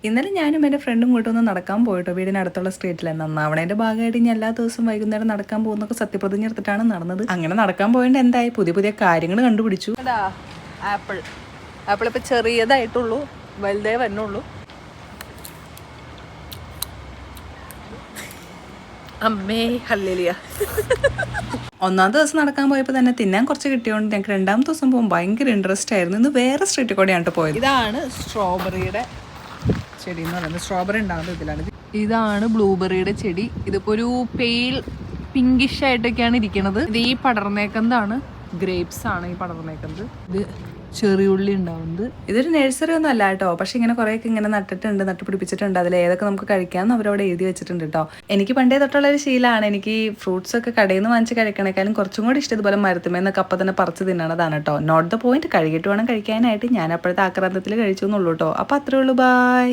ഇന്നലെ ഞാനും എൻ്റെ ഫ്രണ്ടും കൂട്ടൊന്ന് നടക്കാൻ പോയിട്ടോ, വീടിനടുത്തുള്ള സ്ട്രീറ്റിൽ. നന്നാവണേൻ്റെ ഭാഗമായിട്ട് ഞാൻ എല്ലാ ദിവസവും വൈകുന്നേരം നടക്കാൻ പോകുന്നൊക്കെ സത്യപ്രതിജ്ഞ എടുത്തിട്ടാണ് നടന്നത്. അങ്ങനെ നടക്കാൻ പോയതിൻ്റെ എന്തായി, പുതിയ പുതിയ കാര്യങ്ങൾ കണ്ടുപിടിച്ചു. ആപ്പിൾ ആപ്പിൾ ഇപ്പം ചെറിയതായിട്ടുള്ളൂ, വലുതേ വന്നുള്ളൂ. അമ്മേ ഹല്ലേലൂയ. ഒന്നാം ദിവസം നടക്കാൻ പോയപ്പോൾ തന്നെ തിന്നാൻ കുറച്ച് കിട്ടിയോണ്ട് ഞങ്ങൾക്ക് രണ്ടാമത്തെ ദിവസം പോകുമ്പോൾ ഭയങ്കര ഇൻട്രസ്റ്റ് ആയിരുന്നു. ഇന്ന് വേറെ സ്ട്രീറ്റിൽ കൂടെയാണ് പോയത്. ഇതാണ് സ്ട്രോബെറിയുടെ ചെടി എന്ന് പറയുന്നത്. സ്ട്രോബെറി ഉണ്ടാകുന്നത് ഇതിലാണ്. ഇതാണ് ബ്ലൂബെറിയുടെ ചെടി. ഇതിപ്പോൾ ഒരു പെയിൽ പിങ്കിഷ് ആയിട്ടൊക്കെയാണ് ഇരിക്കുന്നത്. ഇത് ഈ പടർന്നേക്കുന്നതാണ്, ഗ്രേപ്സ് ആണ് ഈ പടർന്നേക്കുന്നത്. ഇത് ചെറിയുള്ളി ഉണ്ടാവുന്നത്. ഇതൊരു നഴ്സറി ഒന്നും അല്ല കേട്ടോ, പക്ഷെ ഇങ്ങനെ കുറേയൊക്കെ ഇങ്ങനെ നട്ടുപിടിപ്പിച്ചിട്ടുണ്ട്. അതിൽ ഏതൊക്കെ നമുക്ക് കഴിക്കാമെന്ന് അവരവിടെ എഴുതി വെച്ചിട്ടുണ്ട് കേട്ടോ. എനിക്ക് പണ്ടേ തൊട്ടുള്ള ഒരു ശീലമാണ്, എനിക്ക് ഈ ഫ്രൂട്ട്സ് ഒക്കെ കടയിൽ നിന്ന് വാങ്ങിച്ച് കഴിക്കണേക്കാളും കുറച്ചും കൂടി ഇഷ്ടം ഇതുപോലെ മരത്തുമേന്നൊക്കെ അപ്പം തന്നെ പറിച്ച് തിന്നണതാണ് കേട്ടോ. നോട്ട് ദ പോയിന്റ്, കഴുകിയിട്ട് വേണം കഴിക്കാനായിട്ട്. ഞാൻ അപ്പോഴത്തെ ആക്രാന്തത്തിൽ കഴിച്ചു എന്നുള്ളൂ കേട്ടോ. അപ്പോൾ അത്രേ ഉള്ളൂ, ബൈ.